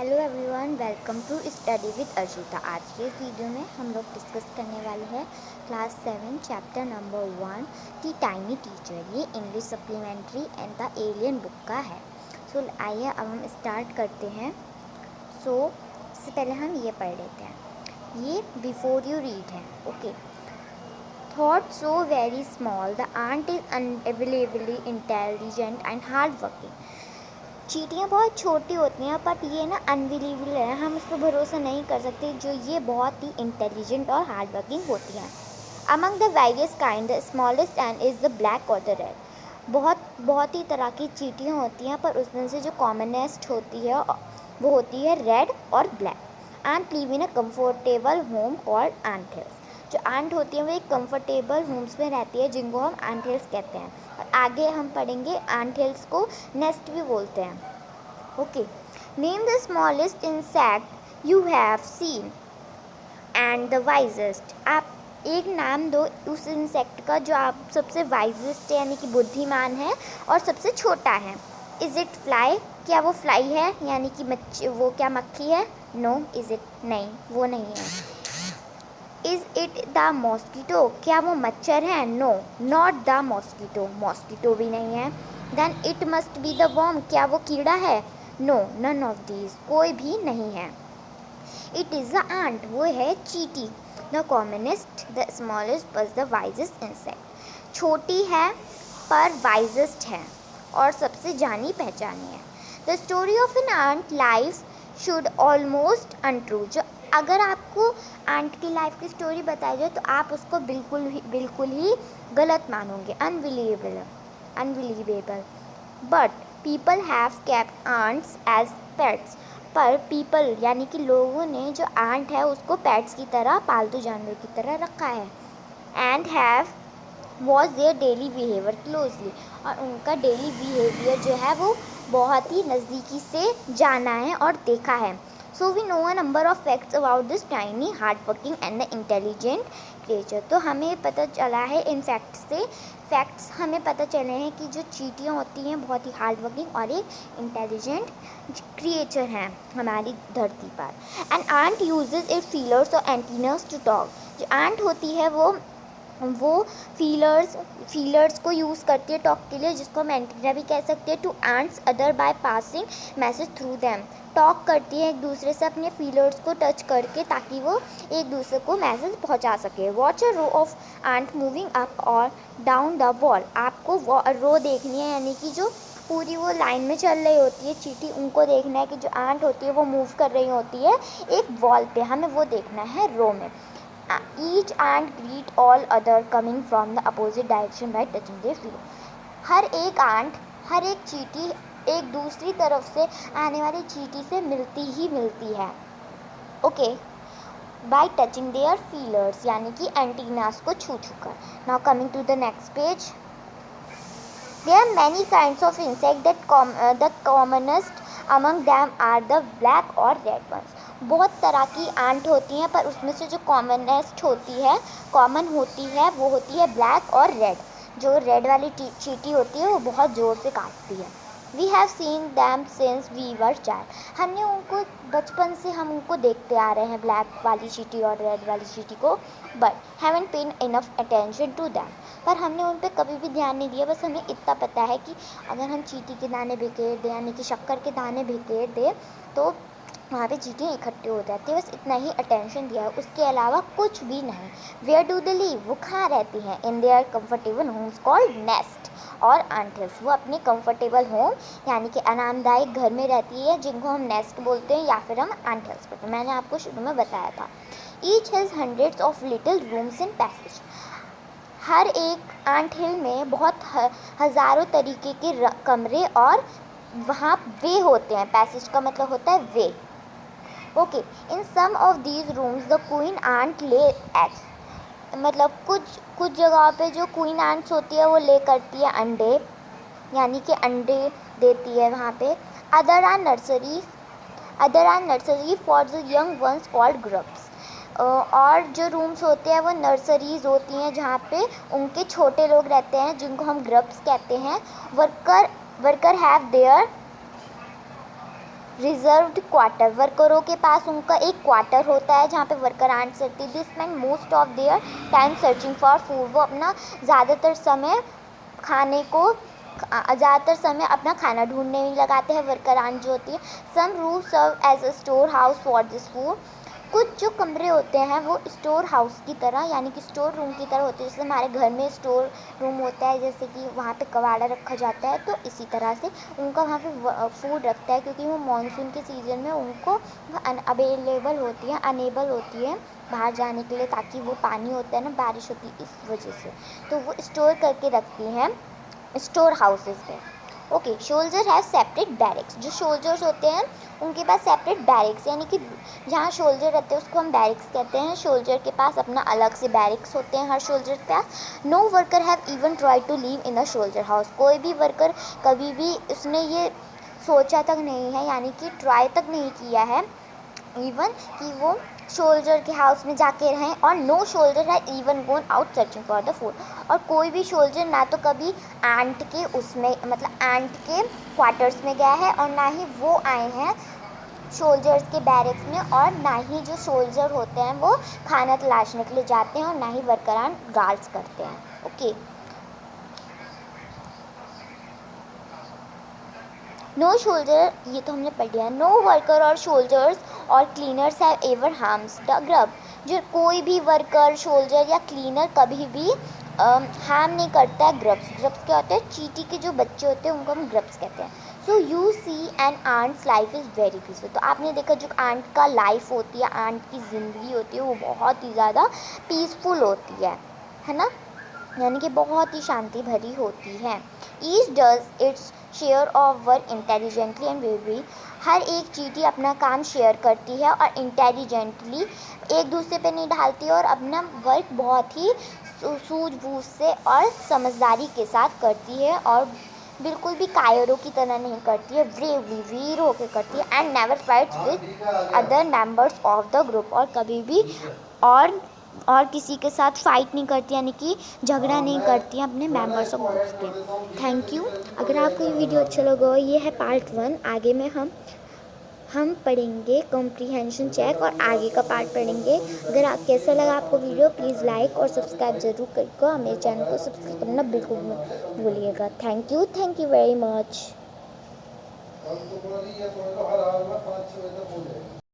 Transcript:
Hello everyone, welcome to study with Arshita. आज के इस वीडियो में हम लोग डिस्कस करने वाले हैं क्लास 7 चैप्टर नंबर 1 दी टाइनी टीचर। ये English supplementary and the alien book का है। सो आइए अब हम स्टार्ट करते हैं। इससे पहले हम ये पढ़ लेते हैं। ये बिफोर यू रीड है। Okay. Thought so very small the ant is unbelievably intelligent and hard working. चींटियाँ बहुत छोटी होती हैं बट ये ना अनबिलीवेबल है, हम उस पर भरोसा नहीं कर सकते। जो ये बहुत ही इंटेलिजेंट और हार्ड वर्किंग होती हैं। Among the various kind the smallest and is the black और द रेड। बहुत ही तरह की चींटियाँ होती हैं, पर उसमें से जो कॉमनेस्ट होती है वो होती है रेड और black. And live in a comfortable home called ant hills. जो एंट होती है वो एक कंफर्टेबल होम्स में रहती है, जिनको हम एंट हिल्स कहते हैं। और आगे हम पढ़ेंगे एंट हिल्स को नेस्ट भी बोलते हैं। Okay. Name the smallest insect you have seen and the wisest. आप एक नाम दो उस इंसेक्ट का जो आप सबसे वाइजेस्ट यानी कि बुद्धिमान है और सबसे छोटा है। Is it fly? क्या वो फ्लाई है यानी कि वो क्या मक्खी है? नो। Is it? नहीं, वो नहीं है। Is it the mosquito? क्या वो मच्छर है? No, not the mosquito, mosquito भी नहीं है। Then it must be the worm? क्या वो कीड़ा है? नो, नन ऑफ दीज, कोई भी नहीं है। इट इज़ द एंट? वो है चींटी। द कॉमनेस्ट, द स्मॉलेस्ट बस द वाइजेस्ट इंसेक्ट। छोटी है पर वाइजेस्ट है और सबसे जानी पहचानी है। The story of an ant life should almost untrue. जो अगर आपको एंट की लाइफ की स्टोरी बताई जाए तो आप उसको बिल्कुल ही गलत मानोगे, unbelievable. But people have kept ants as pets. पर पीपल यानी कि लोगों ने जो एंट है उसको पेट्स की तरह, पालतू जानवर की तरह रखा है। And have was their daily behaviour closely. और उनका डेली बिहेवियर जो है वो बहुत ही नज़दीकी से जाना है और देखा है। So we know a number of facts about this tiny hard working and the intelligent creature. तो हमें पता चला है इन फैक्ट्स हमें पता चले हैं कि जो चींटियाँ होती हैं बहुत ही हार्ड वर्किंग और एक इंटेलिजेंट क्रिएचर हैं हमारी धरती पर। And ant uses it feelers और एंटीनर्स टू टॉक। जो एंट होती है वो फीलर्स को यूज़ करती है टॉक के लिए, जिसको हम एंटीना भी कह सकते हैं। To ants other by passing message through them. Talk करती है एक दूसरे से अपने फीलर्स को टच करके, ताकि वो एक दूसरे को मैसेज पहुंचा सके। Watch a row of ant moving up और डाउन द वॉल। आपको रो देखनी है यानी कि जो पूरी वो लाइन में चल रही होती है चींटी, उनको देखना है कि जो एंट होती है वो मूव कर रही होती है एक वॉल पे, हमें वो देखना है रो में। Each ant greet all other coming from the opposite direction by touching their feet. हर एक चींटी एक दूसरी तरफ से आने वाली चींटी से मिलती ही मिलती है। Okay. By touching their feelers यानी कि एंटीनास को छू कर। Now coming to the next page. There are many kinds of insects the commonest among them are the black or red ones. बहुत तरह की एंट होती हैं, पर उसमें से जो कॉमन होती है वो होती है ब्लैक और रेड। जो रेड वाली चींटी होती है वो बहुत ज़ोर से काटती है। We have seen them since we were child. हमने उनको बचपन से हम उनको देखते आ रहे हैं, ब्लैक वाली चींटी और रेड वाली चींटी को। But haven't paid enough attention to them. पर हमने उन पर कभी भी ध्यान नहीं दिया। बस हमें इतना पता है कि अगर हम चींटी के दाने बिखेर दें यानी कि शक्कर के दाने बिखेर दें तो वहाँ पे चींटियाँ इकट्ठे हो जाती है। बस इतना ही अटेंशन दिया है, उसके अलावा कुछ भी नहीं। Where do they live? वो कहाँ रहती हैं? In their comfortable homes called nest और एंट हिल्स। वो अपने कंफर्टेबल होम यानी कि आरामदायक घर में रहती है, जिनको हम नेस्ट बोलते हैं या फिर हम एंट हिल्स बोलते हैं। मैंने आपको शुरू में बताया था। Each has hundreds of little rooms in passage. हर एक एंट हिल में बहुत हज़ारों तरीके के कमरे और वहाँ वे होते हैं। पैसेज का मतलब होता है वे। Okay. In some of these rooms the queen ant lay eggs. मतलब कुछ जगहों पे जो क्वीन एंट्स होती है वो ले करती है अंडे, यानी कि अंडे देती है वहाँ पे। Other are nursery for the young ones called grubs. और जो रूम्स होते हैं वो नर्सरीज होती हैं जहाँ पे उनके छोटे लोग रहते हैं, जिनको हम ग्रब्स कहते हैं। Worker have their reserved quarter, वर्करों के पास उनका एक क्वार्टर होता है जहाँ पे वर्कर आंट सकती है। They spend most of their time searching for food, वो अपना ज़्यादातर समय अपना खाना ढूंढने में लगाते हैं, वर्कर आंट जो होती है। Some room serve as a store house for this food, कुछ जो कमरे होते हैं वो स्टोर हाउस की तरह यानी कि स्टोर रूम की तरह होते हैं। जैसे हमारे घर में स्टोर रूम होता है, जैसे कि वहाँ पे कबाड़ा रखा जाता है, तो इसी तरह से उनका वहाँ पे फूड रखता है, क्योंकि वो मानसून के सीज़न में उनको अवेलेबल होती है, अनेबल होती है बाहर जाने के लिए, ताकि वो पानी होता है ना, बारिश होती है इस वजह से, तो वो स्टोर करके रखती हैं स्टोर हाउसेस में। Okay, soldier have separate barracks, जो सोल्जर्स होते हैं उनके पास सेपरेट बैरिक्स यानी कि जहाँ सोल्जर रहते हैं उसको हम बैरिक्स कहते हैं। सोल्जर के पास अपना अलग से बैरिक्स होते हैं हर सोल्जर के पास। No worker have even try to live in the soldier house, कोई भी वर्कर कभी भी उसने ये सोचा तक नहीं है यानी कि ट्राई तक नहीं किया है इवन कि वो सोल्जर के हाउस में जाके रहें। और नो सोल्जर है even gone out searching for the food, और कोई भी सोल्जर ना तो कभी एंट के उसमें मतलब एंट के क्वार्टर्स में गया है और ना ही वो आए हैं सोल्जर्स के बैरक्स में, और ना ही जो सोल्जर होते हैं वो खाना तलाशने के लिए जाते हैं, और ना ही वर्करान गार्ड्स करते हैं। ओके, नो सोल्जर, ये तो हमने पढ़ लिया। नो वर्कर और सोल्जर्स और cleaners have ever harms the grub, जो कोई भी वर्कर सोल्जर या क्लीनर कभी भी हार्म नहीं करता है ग्रब्स। ग्रब्स क्या होते हैं? चींटी के जो बच्चे होते हैं उनको हम ग्रब्स कहते हैं। So you see an ant's life is very peaceful, तो आपने देखा जो आंट का लाइफ होती है, आंट की ज़िंदगी होती है वो बहुत ही ज़्यादा पीसफुल होती है ना, यानी कि बहुत ही शांति भरी होती है। Each does its share of work intelligently and bravery, हर एक चींटी अपना काम शेयर करती है और इंटेलिजेंटली एक दूसरे पे नहीं ढालती है, और अपना वर्क बहुत ही सूझबूझ से और समझदारी के साथ करती है, और बिल्कुल भी कायरों की तरह नहीं करती है, ब्रेवली वीर होकर करती है। And never fights with other members of the group, और कभी भी और और किसी के साथ फाइट नहीं करती यानी कि झगड़ा नहीं करती हैं अपने मेंबर्स ऑफ ग्रुप्स के। Thank you. अगर आपको ये वीडियो अच्छा लगा हो, ये है पार्ट 1, आगे में हम पढ़ेंगे कॉम्प्रीहेंशन चेक और आगे का पार्ट पढ़ेंगे। अगर आप कैसा लगा आपको वीडियो, प्लीज़ लाइक और सब्सक्राइब ज़रूर करिएगा, मेरे चैनल को सब्सक्राइब करना बिल्कुल मत भूलिएगा। Thank you very much.